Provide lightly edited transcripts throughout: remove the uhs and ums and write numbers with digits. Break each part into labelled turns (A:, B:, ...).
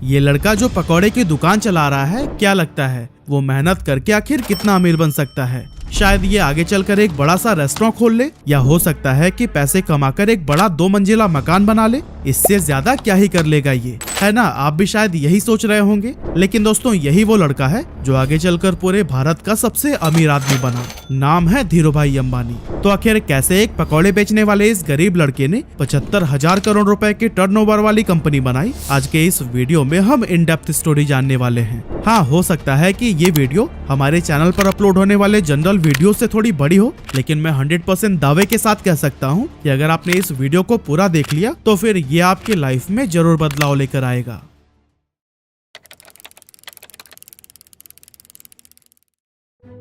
A: ये लड़का जो पकौड़े की दुकान चला रहा है, क्या लगता है वो मेहनत करके आखिर कितना अमीर बन सकता है? शायद ये आगे चलकर एक बड़ा सा रेस्टोरेंट खोल ले, या हो सकता है कि पैसे कमाकर एक बड़ा 2 मंजिला मकान बना ले। इससे ज्यादा क्या ही कर लेगा ये, है ना? आप भी शायद यही सोच रहे होंगे। लेकिन दोस्तों, यही वो लड़का है जो आगे चलकर पूरे भारत का सबसे अमीर आदमी बना। नाम है धीरूभाई अंबानी। तो आखिर कैसे एक पकौड़े बेचने वाले इस गरीब लड़के ने 75,000 करोड़ रुपए की टर्नओवर वाली कंपनी बनाई? आज के इस वीडियो में हम इन डेप्थ स्टोरी जानने वाले हैं। हाँ, हो सकता है कि ये वीडियो हमारे चैनल पर अपलोड होने वाले जनरल वीडियो से थोड़ी बड़ी हो, लेकिन मैं 100% दावे के साथ कह सकता हूँ कि अगर आपने इस वीडियो को पूरा देख लिया तो फिर ये आपके लाइफ में जरूर बदलाव लेकर आएगा।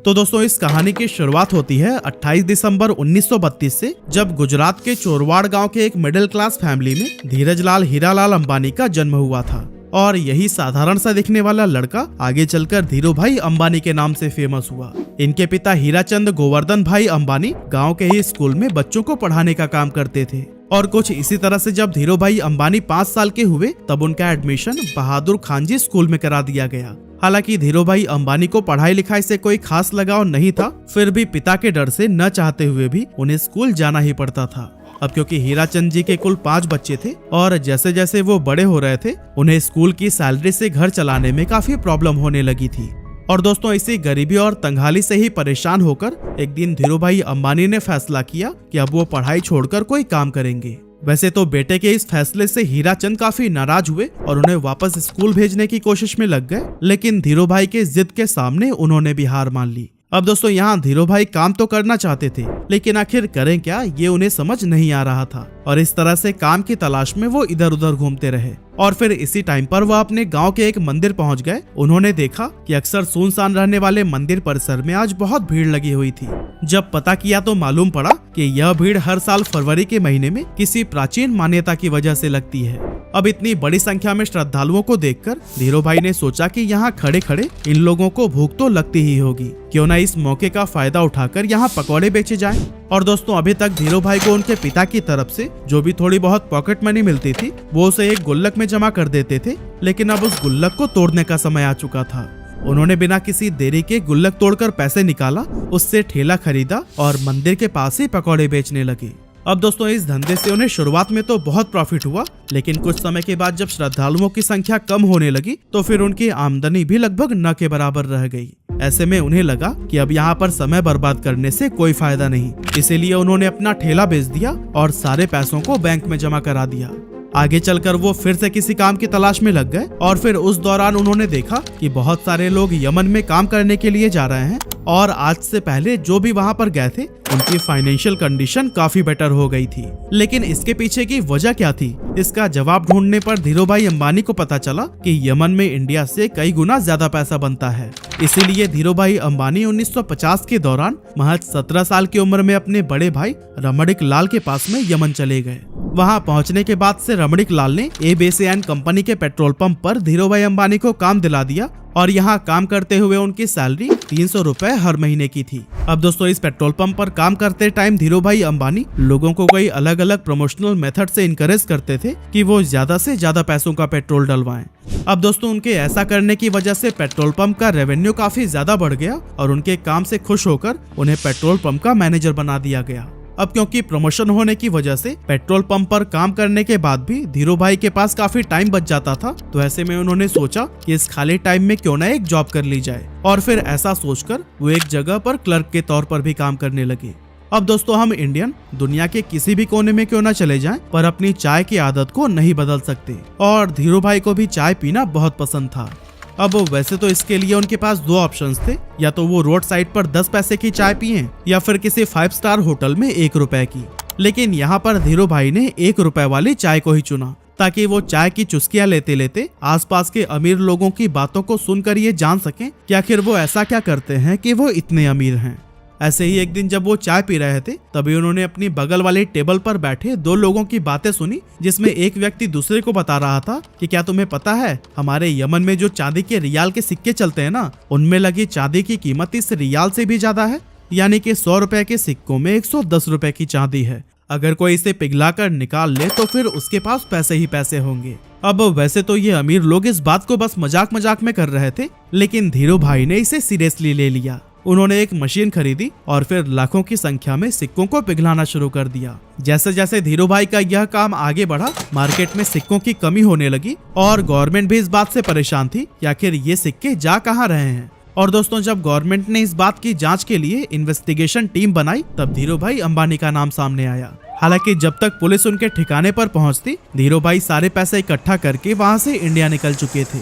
A: तो दोस्तों, इस कहानी की शुरुआत होती है 28 दिसंबर 1932 से, जब गुजरात के चोरवाड़ गांव के एक मिडिल क्लास फैमिली में धीरजलाल हीरालाल अंबानी का जन्म हुआ था। और यही साधारण सा दिखने वाला लड़का आगे चलकर धीरूभाई अंबानी के नाम से फेमस हुआ। इनके पिता हीराचंद गोवर्धन भाई अंबानी गांव के ही स्कूल में बच्चों को पढ़ाने का काम करते थे। और कुछ इसी तरह से जब धीरूभाई अंबानी 5 साल के हुए, तब उनका एडमिशन बहादुर खानजी स्कूल में करा दिया गया। हालांकि धीरूभाई अंबानी को पढ़ाई लिखाई से कोई खास लगाव नहीं था, फिर भी पिता के डर से न चाहते हुए भी उन्हें स्कूल जाना ही पड़ता था। अब क्योंकि हीराचंद जी के कुल 5 बच्चे थे और जैसे जैसे वो बड़े हो रहे थे, उन्हें स्कूल की सैलरी से घर चलाने में काफी प्रॉब्लम होने लगी थी। और दोस्तों, इसी गरीबी और तंगहाली से ही परेशान होकर एक दिन धीरूभाई अंबानी ने फैसला किया कि अब वो पढ़ाई छोड़कर कोई काम करेंगे। वैसे तो बेटे के इस फैसले से हीराचंद काफी नाराज हुए और उन्हें वापस स्कूल भेजने की कोशिश में लग गए, लेकिन धीरूभाई के जिद के सामने उन्होंने भी हार मान ली। अब दोस्तों, यहाँ धीरूभाई काम तो करना चाहते थे, लेकिन आखिर करें क्या, ये उन्हें समझ नहीं आ रहा था। और इस तरह से काम की तलाश में वो इधर उधर घूमते रहे। और फिर इसी टाइम पर वह अपने गांव के एक मंदिर पहुंच गए। उन्होंने देखा कि अक्सर सुनसान रहने वाले मंदिर परिसर में आज बहुत भीड़ लगी हुई थी। जब पता किया तो मालूम पड़ा कि यह भीड़ हर साल फरवरी के महीने में किसी प्राचीन मान्यता की वजह से लगती है। अब इतनी बड़ी संख्या में श्रद्धालुओं को देखकर धीरूभाई ने सोचा कि यहाँ खड़े खड़े इन लोगों को भूख तो लगती ही होगी, क्यों ना इस मौके का फायदा उठाकर यहाँ पकौड़े बेचे जाएं। और दोस्तों, अभी तक धीरूभाई को उनके पिता की तरफ से जो भी थोड़ी बहुत पॉकेट मनी मिलती थी, वो उसे एक गुल्लक में जमा कर देते थे। लेकिन अब उस गुल्लक को तोड़ने का समय आ चुका था। उन्होंने बिना किसी देरी के गुल्लक तोड़कर पैसे निकाला, उससे ठेला खरीदा और मंदिर के पास ही पकौड़े बेचने लगे। अब दोस्तों, इस धंधे से उन्हें शुरुआत में तो बहुत प्रॉफिट हुआ, लेकिन कुछ समय के बाद जब श्रद्धालुओं की संख्या कम होने लगी तो फिर उनकी आमदनी भी लगभग न के बराबर रह गई। ऐसे में उन्हें लगा कि अब यहाँ पर समय बर्बाद करने से कोई फायदा नहीं, इसीलिए उन्होंने अपना ठेला बेच दिया और सारे पैसों को बैंक में जमा करा दिया। आगे चलकर वो फिर से किसी काम की तलाश में लग गए और फिर उस दौरान उन्होंने देखा कि बहुत सारे लोग यमन में काम करने के लिए जा रहे हैं और आज से पहले जो भी वहां पर गए थे उनकी फाइनेंशियल कंडीशन काफी बेटर हो गई थी। लेकिन इसके पीछे की वजह क्या थी, इसका जवाब ढूंढने पर धीरूभाई अंबानी को पता चला कि यमन में इंडिया से कई गुना ज्यादा पैसा बनता है। इसीलिए धीरूभाई अंबानी 1950 के दौरान महज 17 साल की उम्र में अपने बड़े भाई रमणिक लाल के पास में यमन चले गए। वहां पहुंचने के बाद से रमणिक लाल ने एबीसीएन कंपनी के पेट्रोल पंप पर धीरूभाई अंबानी को काम दिला दिया और यहाँ काम करते हुए उनकी सैलरी 300 रुपए हर महीने की थी। अब दोस्तों, इस पेट्रोल पंप पर काम करते टाइम धीरूभाई अंबानी लोगों को कई अलग अलग प्रमोशनल मेथड से इनकरेज करते थे कि वो ज्यादा से ज्यादा पैसों का पेट्रोल डलवाएं। अब दोस्तों, उनके ऐसा करने की वजह से पेट्रोल पंप का रेवेन्यू काफी ज्यादा बढ़ गया और उनके काम से खुश होकर उन्हें पेट्रोल पंप का मैनेजर बना दिया गया। अब क्योंकि प्रमोशन होने की वजह से पेट्रोल पंप पर काम करने के बाद भी धीरूभाई के पास काफी टाइम बच जाता था, तो ऐसे में उन्होंने सोचा कि इस खाली टाइम में क्यों ना एक जॉब कर ली जाए। और फिर ऐसा सोचकर वो एक जगह पर क्लर्क के तौर पर भी काम करने लगे। अब दोस्तों, हम इंडियन दुनिया के किसी भी कोने में क्यों ना चले जाएं, पर अपनी चाय की आदत को नहीं बदल सकते। और धीरूभाई को भी चाय पीना बहुत पसंद था। अब वैसे तो इसके लिए उनके पास 2 ऑप्शंस थे, या तो वो रोड साइड पर 10 पैसे की चाय पिए या फिर किसी 5 स्टार होटल में 1 रुपए की। लेकिन यहाँ पर धीरूभाई ने 1 रुपए वाली चाय को ही चुना, ताकि वो चाय की चुस्कियां लेते लेते आसपास के अमीर लोगों की बातों को सुनकर ये जान सकें कि आखिर वो ऐसा क्या करते हैं कि वो इतने अमीर हैं। ऐसे ही एक दिन जब वो चाय पी रहे थे, तभी उन्होंने अपनी बगल वाली टेबल पर बैठे 2 लोगों की बातें सुनी, जिसमें एक व्यक्ति दूसरे को बता रहा था कि क्या तुम्हें पता है, हमारे यमन में जो चांदी के रियाल के सिक्के चलते हैं ना, उनमें लगी चांदी की कीमत इस रियाल से भी ज्यादा है। यानी कि 100 रुपए के सिक्कों में 110 रुपए की चांदी है। अगर कोई इसे पिघलाकर निकाल ले तो फिर उसके पास पैसे ही पैसे होंगे। अब वैसे तो ये अमीर लोग इस बात को बस मजाक मजाक में कर रहे थे, लेकिन धीरू भाई ने इसे सीरियसली ले लिया। उन्होंने एक मशीन खरीदी और फिर लाखों की संख्या में सिक्कों को पिघलाना शुरू कर दिया। जैसे जैसे धीरू भाई का यह काम आगे बढ़ा, मार्केट में सिक्कों की कमी होने लगी और गवर्नमेंट भी इस बात से परेशान थी कि आखिर ये सिक्के जा कहाँ रहे हैं। और दोस्तों, जब गवर्नमेंट ने इस बात की जांच के लिए इन्वेस्टिगेशन टीम बनाई, तब धीरू भाई अंबानी का नाम सामने आया। हालांकि जब तक पुलिस उनके ठिकाने पर पहुंचती, धीरू भाई सारे पैसे इकट्ठा करके वहां से इंडिया निकल चुके थे।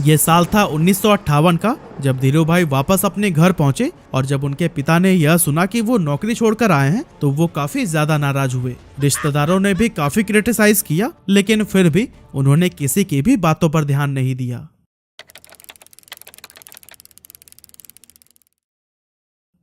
A: ये साल था 1958 का, जब धीरू भाई वापस अपने घर पहुंचे और जब उनके पिता ने यह सुना कि वो नौकरी छोड़कर आए हैं, तो वो काफी ज्यादा नाराज हुए। रिश्तेदारों ने भी काफी क्रिटिसाइज किया, लेकिन फिर भी उन्होंने किसी की भी बातों पर ध्यान नहीं दिया।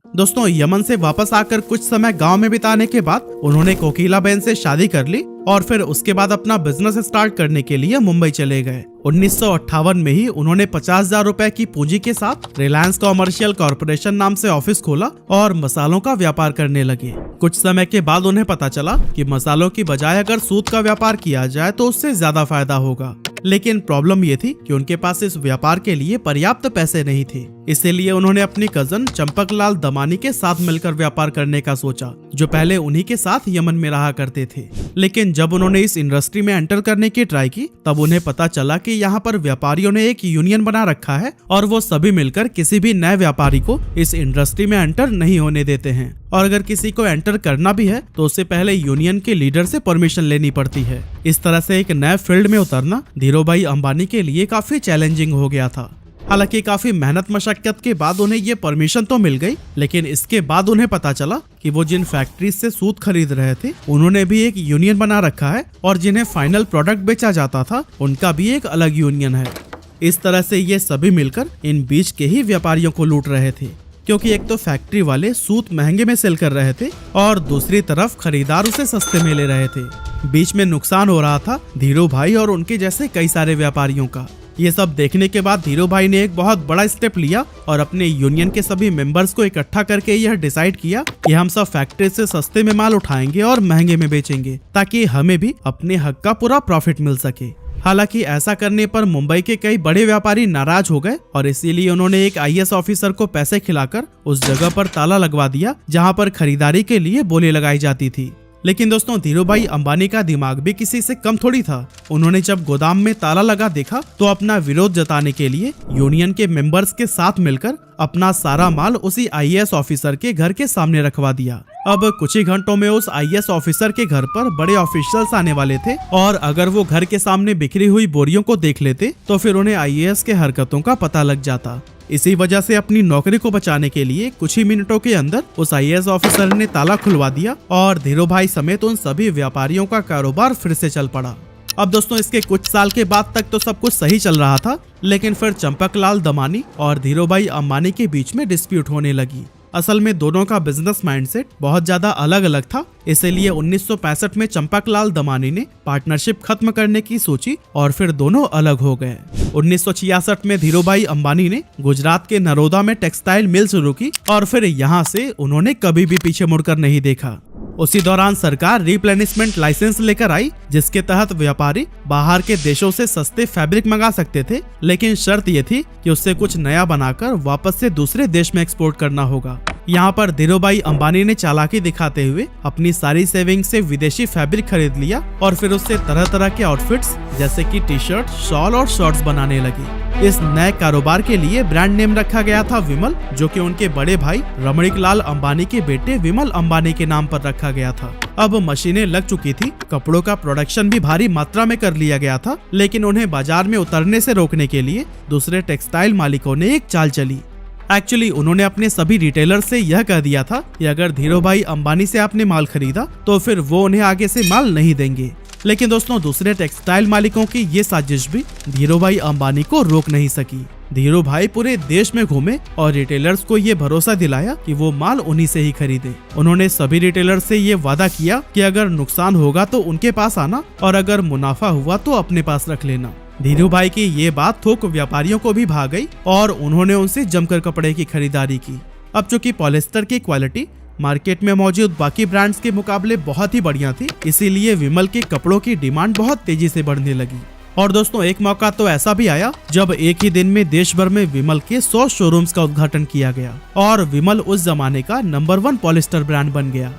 A: दोस्तों, यमन से वापस आकर कुछ समय गांव में बिताने के बाद उन्होंने कोकिला बहन से शादी कर ली और फिर उसके बाद अपना बिजनेस स्टार्ट करने के लिए मुंबई चले गए। 1958 में ही उन्होंने 50,000 रुपए की पूंजी के साथ रिलायंस कॉमर्शियल कॉर्पोरेशन नाम से ऑफिस खोला और मसालों का व्यापार करने लगे। कुछ समय के बाद उन्हें पता चला कि मसालों की बजाय अगर सूत का व्यापार किया जाए तो उससे ज्यादा फायदा होगा, लेकिन प्रॉब्लम ये थी कि उनके पास इस व्यापार के लिए पर्याप्त पैसे नहीं थे। इसीलिए उन्होंने अपनी कजन चंपकलाल दमानी के साथ मिलकर व्यापार करने का सोचा, जो पहले उन्हीं के साथ यमन में रहा करते थे। लेकिन जब उन्होंने इस इंडस्ट्री में एंटर करने की ट्राई की, तब उन्हें पता चला कि यहाँ पर व्यापारियों ने एक यूनियन बना रखा है और वो सभी मिलकर किसी भी नए व्यापारी को इस इंडस्ट्री में एंटर नहीं होने देते हैं। और अगर किसी को एंटर करना भी है तो उससे पहले यूनियन के लीडर से परमिशन लेनी पड़ती है। इस तरह से एक नए फील्ड में उतरना धीरू भाई अंबानी के लिए काफी चैलेंजिंग हो गया था। हालांकि काफी मेहनत मशक्कत के बाद उन्हें ये परमिशन तो मिल गई, लेकिन इसके बाद उन्हें पता चला कि वो जिन फैक्ट्रीज से सूत खरीद रहे थे, उन्होंने भी एक यूनियन बना रखा है और जिन्हें फाइनल प्रोडक्ट बेचा जाता था, उनका भी एक अलग यूनियन है। इस तरह से ये सभी मिलकर इन बीच के ही व्यापारियों को लूट रहे थे, क्योंकि एक तो फैक्ट्री वाले सूत महंगे में सेल कर रहे थे और दूसरी तरफ खरीदार उसे सस्ते में ले रहे थे। बीच में नुकसान हो रहा था धीरू भाई और उनके जैसे कई सारे व्यापारियों का। ये सब देखने के बाद धीरू भाई ने एक बहुत बड़ा स्टेप लिया और अपने यूनियन के सभी मेंबर्स को इकट्ठा करके यह डिसाइड किया कि हम सब फैक्ट्री से सस्ते में माल उठाएंगे और महंगे में बेचेंगे, ताकि हमें भी अपने हक का पूरा प्रॉफिट मिल सके। हालांकि ऐसा करने पर मुंबई के कई बड़े व्यापारी नाराज हो गए और इसीलिए उन्होंने एक IAS ऑफिसर को पैसे खिलाकर उस जगह पर ताला लगवा दिया जहां पर खरीदारी के लिए बोली लगाई जाती थी। लेकिन दोस्तों, धीरू भाई अंबानी का दिमाग भी किसी से कम थोड़ी था। उन्होंने जब गोदाम में ताला लगा देखा तो अपना विरोध जताने के लिए यूनियन के मेंबर्स के साथ मिलकर अपना सारा माल उसी IAS ऑफिसर के घर के सामने रखवा दिया। अब कुछ ही घंटों में उस IAS ऑफिसर के घर पर बड़े ऑफिशियल्स आने वाले थे और अगर वो घर के सामने बिखरी हुई बोरियों को देख लेते तो फिर उन्हें IAS के हरकतों का पता लग जाता। इसी वजह से अपनी नौकरी को बचाने के लिए कुछ ही मिनटों के अंदर उस IAS ऑफिसर ने ताला खुलवा दिया और धीरू भाई समेत उन सभी व्यापारियों का कारोबार फिर से चल पड़ा। अब दोस्तों, इसके कुछ साल के बाद तक तो सब कुछ सही चल रहा था, लेकिन फिर चंपकलाल दमानी और धीरू भाई अंबानी के बीच में डिस्प्यूट होने लगी। असल में दोनों का बिजनेस माइंडसेट बहुत ज्यादा अलग अलग था, इसलिए 1965 में चंपकलाल दमानी ने पार्टनरशिप खत्म करने की सोची और फिर दोनों अलग हो गए। 1966 में धीरू भाई अंबानी ने गुजरात के नरोदा में टेक्सटाइल मिल शुरू की और फिर यहाँ से उन्होंने कभी भी पीछे मुड़कर नहीं देखा। उसी दौरान सरकार रिप्लेनिशमेंट लाइसेंस लेकर आई, जिसके तहत व्यापारी बाहर के देशों से सस्ते फैब्रिक मंगा सकते थे, लेकिन शर्त ये थी कि उससे कुछ नया बनाकर वापस से दूसरे देश में एक्सपोर्ट करना होगा। यहाँ पर धीरू भाई अंबानी ने चालाकी दिखाते हुए अपनी सारी सेविंग से विदेशी फैब्रिक खरीद लिया और फिर उससे तरह तरह के आउटफिट्स जैसे कि टी-शर्ट, शॉल और शॉर्ट्स बनाने लगी। इस नए कारोबार के लिए ब्रांड नेम रखा गया था विमल, जो कि उनके बड़े भाई रमणीकलाल अंबानी के बेटे विमल अंबानी के नाम पर रखा गया था। अब मशीनें लग चुकी थी, कपड़ों का प्रोडक्शन भी भारी मात्रा में कर लिया गया था, लेकिन उन्हें बाजार में उतरने से रोकने के लिए दूसरे टेक्सटाइल मालिकों ने एक चाल चली। एक्चुअली उन्होंने अपने सभी रिटेलर से यह कह दिया था कि अगर धीरू भाई अंबानी से आपने माल खरीदा तो फिर वो उन्हें आगे से माल नहीं देंगे। लेकिन दोस्तों, दूसरे टेक्सटाइल मालिकों की ये साजिश भी धीरू भाई अंबानी को रोक नहीं सकी। धीरू भाई पूरे देश में घूमे और रिटेलर्स को ये भरोसा दिलाया कि वो माल उन्हीं से ही खरीदे। उन्होंने सभी रिटेलर्स से ये वादा किया कि अगर नुकसान होगा तो उनके पास आना और अगर मुनाफा हुआ तो अपने पास रख लेना। धीरू भाई की ये बात थोक व्यापारियों को भी भा गई और उन्होंने उनसे जमकर कपड़े की खरीदारी की। अब चूंकि पॉलिस्टर की क्वालिटी मार्केट में मौजूद बाकी ब्रांड्स के मुकाबले बहुत ही बढ़िया थी, इसीलिए विमल के कपड़ों की डिमांड बहुत तेजी से बढ़ने लगी। और दोस्तों एक मौका तो ऐसा भी आया जब एक ही दिन में देश भर में विमल के 100 शोरूम्स का उद्घाटन किया गया और विमल उस जमाने का नंबर 1 पॉलिस्टर ब्रांड बन गया।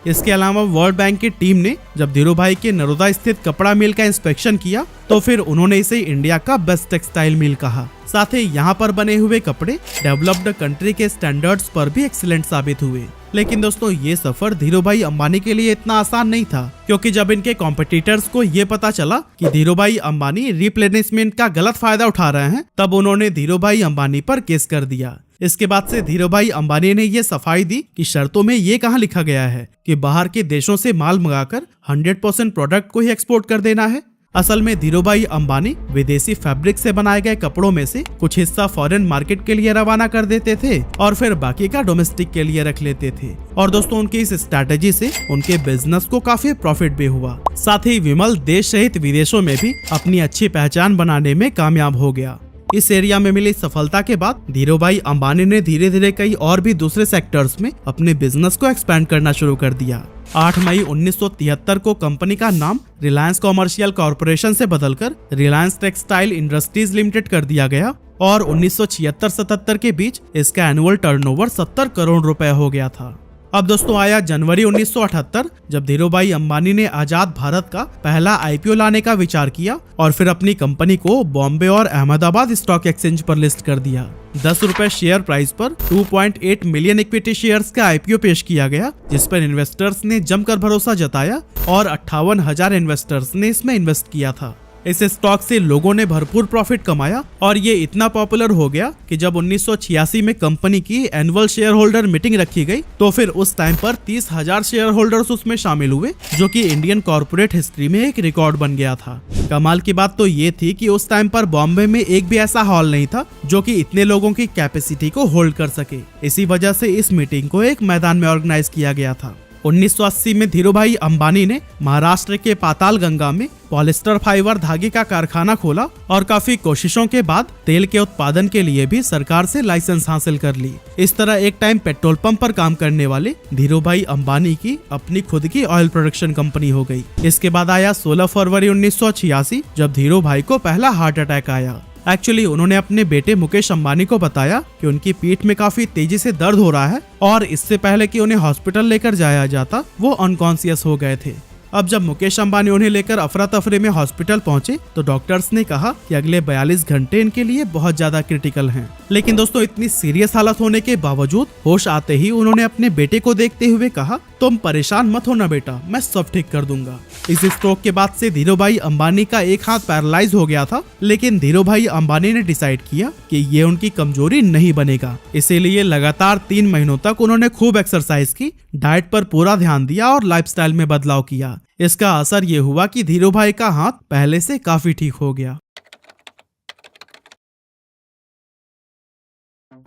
A: इसके अलावा वर्ल्ड बैंक की टीम ने जब धीरू भाई के नरोदा स्थित कपड़ा मिल का इंस्पेक्शन किया तो फिर उन्होंने इसे इंडिया का बेस्ट टेक्सटाइल मिल कहा। साथ ही यहाँ पर बने हुए कपड़े डेवलप्ड कंट्री के स्टैंडर्ड्स पर भी एक्सीलेंट साबित हुए। लेकिन दोस्तों ये सफर धीरू भाई अंबानी के लिए इतना आसान नहीं था, क्योंकि जब इनके कॉम्पिटिटर्स को ये पता चला कि धीरू भाई अंबानी रिप्लेनिशमेंट का गलत फायदा उठा रहे हैं, तब उन्होंने धीरू भाई अंबानी पर केस कर दिया। इसके बाद से धीरू भाई अंबानी ने ये सफाई दी कि शर्तों में ये कहाँ लिखा गया है कि बाहर के देशों से माल मंगाकर 100% प्रोडक्ट को ही एक्सपोर्ट कर देना है। असल में धीरू भाई अंबानी विदेशी फैब्रिक से बनाए गए कपड़ों में से कुछ हिस्सा फॉरेन मार्केट के लिए रवाना कर देते थे और फिर बाकी का डोमेस्टिक के लिए रख लेते थे। और दोस्तों उनकी इस स्ट्रैटेजी से उनके बिजनेस को काफी प्रॉफिट भी हुआ। साथ ही विमल देश सहित विदेशों में भी अपनी अच्छी पहचान बनाने में कामयाब हो गया। इस एरिया में मिली सफलता के बाद धीरू भाई अंबानी ने धीरे धीरे कई और भी दूसरे सेक्टर्स में अपने बिजनेस को एक्सपैंड करना शुरू कर दिया। 8 मई 1973 को कंपनी का नाम रिलायंस कॉमर्शियल कॉरपोरेशन से बदलकर रिलायंस टेक्सटाइल इंडस्ट्रीज लिमिटेड कर दिया गया और 1976-77 के बीच इसका एनुअल टर्नओवर 70 करोड़ रुपए हो गया था। अब दोस्तों आया जनवरी 1978, जब धीरू भाई अंबानी ने आजाद भारत का पहला आईपीओ लाने का विचार किया और फिर अपनी कंपनी को बॉम्बे और अहमदाबाद स्टॉक एक्सचेंज पर लिस्ट कर दिया। 10 रुपए शेयर प्राइस पर 2.8 मिलियन इक्विटी शेयर्स का आईपीओ पेश किया गया, जिस पर इन्वेस्टर्स ने जमकर भरोसा जताया और 58,000 इन्वेस्टर्स ने इसमें इन्वेस्ट किया था। इस स्टॉक से लोगों ने भरपूर प्रॉफिट कमाया और ये इतना पॉपुलर हो गया कि जब 1986 में कंपनी की एनुअल शेयर होल्डर मीटिंग रखी गई तो फिर उस टाइम पर 30,000 शेयर होल्डर्स उसमें शामिल हुए, जो कि इंडियन कॉर्पोरेट हिस्ट्री में एक रिकॉर्ड बन गया था। कमाल की बात तो ये थी कि उस टाइम पर बॉम्बे में एक भी ऐसा हॉल नहीं था जो कि इतने लोगों की कैपेसिटी को होल्ड कर सके। इसी वजह से इस मीटिंग को एक मैदान में ऑर्गेनाइज किया गया था। 1980 में धीरू भाई अंबानी ने महाराष्ट्र के पाताल गंगा में पॉलिस्टर फाइबर धागे का कारखाना खोला और काफी कोशिशों के बाद तेल के उत्पादन के लिए भी सरकार से लाइसेंस हासिल कर ली। इस तरह एक टाइम पेट्रोल पंप पर काम करने वाले धीरू भाई अंबानी की अपनी खुद की ऑयल प्रोडक्शन कंपनी हो गई। इसके बाद आया 16 फरवरी 1986, जब धीरू भाई को पहला हार्ट अटैक आया। एक्चुअली उन्होंने अपने बेटे मुकेश अंबानी को बताया कि उनकी पीठ में काफी तेजी से दर्द हो रहा है और इससे पहले कि उन्हें हॉस्पिटल लेकर जाया जाता वो अनकॉन्शियस हो गए थे। अब जब मुकेश अंबानी उन्हें लेकर अफरा तफरी में हॉस्पिटल पहुंचे तो डॉक्टर्स ने कहा कि अगले 42 घंटे इनके लिए बहुत ज्यादा क्रिटिकल हैं। लेकिन दोस्तों इतनी सीरियस हालत होने के बावजूद होश आते ही उन्होंने अपने बेटे को देखते हुए कहा, तुम परेशान मत होना बेटा, मैं सब ठीक कर दूंगा। इस स्ट्रोक के बाद से धीरू भाई अंबानी का एक हाथ पैरालाइज हो गया था, लेकिन धीरू भाई अंबानी ने डिसाइड किया कि ये उनकी कमजोरी नहीं बनेगा। इसीलिए लगातार 3 महीनों तक उन्होंने खूब एक्सरसाइज की, डाइट पर पूरा ध्यान दिया और लाइफस्टाइल में बदलाव किया। इसका असर ये हुआ कि धीरू भाई का हाथ पहले से काफी ठीक हो गया।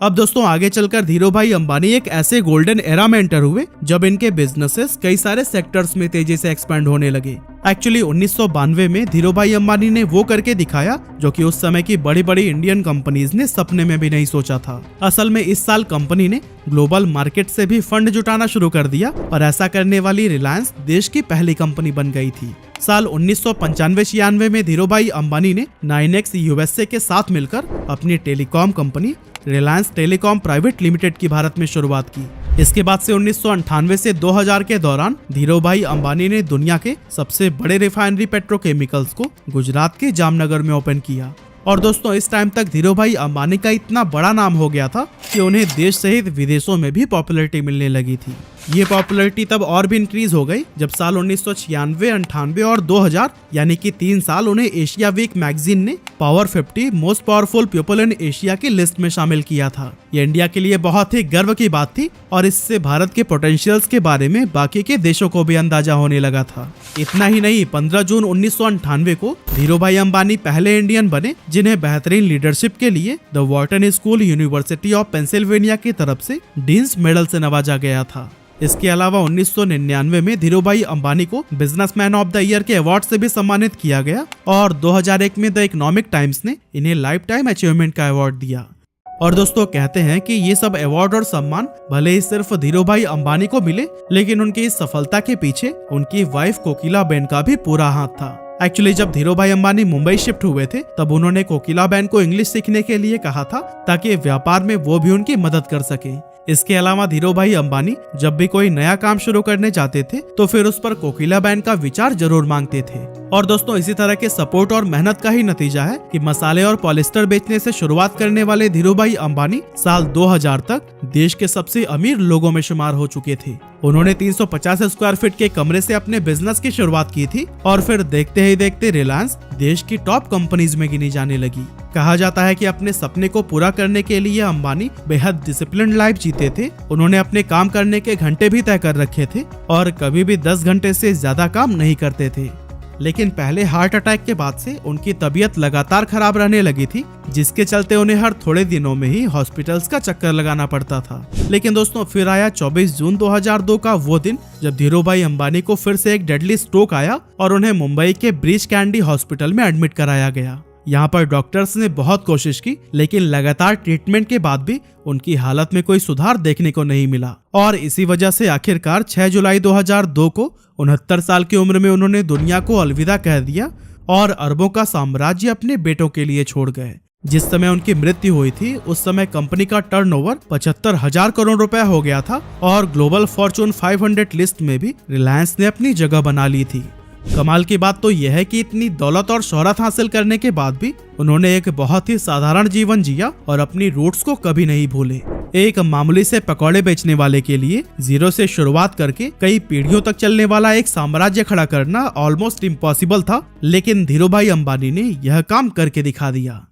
A: अब दोस्तों आगे चलकर धीरू भाई अंबानी एक ऐसे गोल्डन एरा में एंटर हुए जब इनके बिजनेसेस कई सारे सेक्टर्स में तेजी से एक्सपेंड होने लगे। एक्चुअली 1992 में धीरू भाई अंबानी ने वो करके दिखाया जो कि उस समय की बड़ी बड़ी इंडियन कंपनीज ने सपने में भी नहीं सोचा था। असल में इस साल कंपनी ने ग्लोबल मार्केट से भी फंड जुटाना शुरू कर दिया और ऐसा करने वाली रिलायंस देश की पहली कंपनी बन गई थी। साल 1995-96 में धीरू भाई अंबानी ने 9X USA के साथ मिलकर अपनी telecom company Reliance telecom private limited की भारत में शुरुआत की। इसके बाद से 1998 से 2000 के दौरान धीरू भाई अंबानी ने दुनिया के सबसे बड़े रिफाइनरी पेट्रोकेमिकल्स को गुजरात के जामनगर में ओपन किया। और दोस्तों इस टाइम तक धीरू भाई अंबानी का इतना बड़ा नाम हो गया था कि उन्हें देश सहित विदेशों में भी पॉपुलैरिटी मिलने लगी थी। ये पॉपुलैरिटी तब और भी इंक्रीज हो गई जब साल 1996, 98 और 2000 यानी कि 3 साल उन्हें एशिया वीक मैगजीन ने power 50 most powerful people in Asia की लिस्ट में शामिल किया था। ये इंडिया के लिए बहुत ही गर्व की बात थी और इससे भारत के पोटेंशियल्स के बारे में बाकी के देशों को भी अंदाजा होने लगा था। इतना ही नहीं, 15 जून 1998 को धीरू भाई अंबानी पहले इंडियन बने जिन्हें बेहतरीन लीडरशिप के लिए the Wharton school university of Pennsylvania की तरफ से डीन्स मेडल से नवाजा गया था। इसके अलावा 1999 में धीरू भाई अंबानी को बिजनेसमैन ऑफ द ईयर के अवार्ड से भी सम्मानित किया गया और 2001 में द इकोनॉमिक टाइम्स ने इन्हें लाइफ टाइम अचीवमेंट का अवार्ड दिया। और दोस्तों कहते हैं कि ये सब अवार्ड और सम्मान भले ही सिर्फ धीरू भाई अंबानी को मिले, लेकिन उनकी इस सफलता के पीछे उनकी वाइफ कोकिला बेन का भी पूरा हाथ था। एक्चुअली जब धीरूभाई अंबानी मुंबई शिफ्ट हुए थे तब उन्होंने कोकिलाबेन को इंग्लिश सीखने के लिए कहा था ताकि व्यापार में वो भी उनकी मदद कर सके। इसके अलावा धीरूभाई अंबानी जब भी कोई नया काम शुरू करने जाते थे तो फिर उस पर कोकिलाबेन का विचार जरूर मांगते थे। और दोस्तों इसी तरह के सपोर्ट और मेहनत का ही नतीजा है कि मसाले और पॉलिस्टर बेचने से शुरुआत करने वाले धीरूभाई अंबानी साल 2000 तक देश के सबसे अमीर लोगों में शुमार हो चुके थे। उन्होंने 350 स्क्वायर फीट के कमरे से अपने बिजनेस की शुरुआत की थी और फिर देखते ही देखते रिलायंस देश की टॉप कंपनीज में गिनी जाने लगी। कहा जाता है कि अपने सपने को पूरा करने के लिए अंबानी बेहद डिसिप्लिन्ड लाइफ जीते थे। उन्होंने अपने काम करने के घंटे भी तय कर रखे थे और कभी भी 10 घंटे से ज्यादा काम नहीं करते थे। लेकिन पहले हार्ट अटैक के बाद से उनकी तबीयत लगातार खराब रहने लगी थी, जिसके चलते उन्हें हर थोड़े दिनों में ही हॉस्पिटल्स का चक्कर लगाना पड़ता था। लेकिन दोस्तों फिर आया 24 जून 2002 का वो दिन जब धीरूभाई अंबानी को फिर से एक डेडली स्ट्रोक आया और उन्हें मुंबई के ब्रीच कैंडी हॉस्पिटल में एडमिट कराया गया। यहाँ पर डॉक्टर्स ने बहुत कोशिश की लेकिन लगातार ट्रीटमेंट के बाद भी उनकी हालत में कोई सुधार देखने को नहीं मिला और इसी वजह से आखिरकार 6 जुलाई 2002 को 69 साल की उम्र में उन्होंने दुनिया को अलविदा कह दिया और अरबों का साम्राज्य अपने बेटों के लिए छोड़ गए। जिस समय उनकी मृत्यु हुई थी उस समय कंपनी का टर्नओवर 75,000 करोड़ रुपए हो गया था और ग्लोबल फॉर्चून 500 लिस्ट में भी रिलायंस ने अपनी जगह बना ली थी। कमाल की बात तो यह है कि इतनी दौलत और शोहरत हासिल करने के बाद भी उन्होंने एक बहुत ही साधारण जीवन जिया और अपनी रूट्स को कभी नहीं भूले। एक मामूली से पकौड़े बेचने वाले के लिए जीरो से शुरुआत करके कई पीढ़ियों तक चलने वाला एक साम्राज्य खड़ा करना ऑलमोस्ट इम्पॉसिबल था, लेकिन धीरूभाई अंबानी ने यह काम करके दिखा दिया।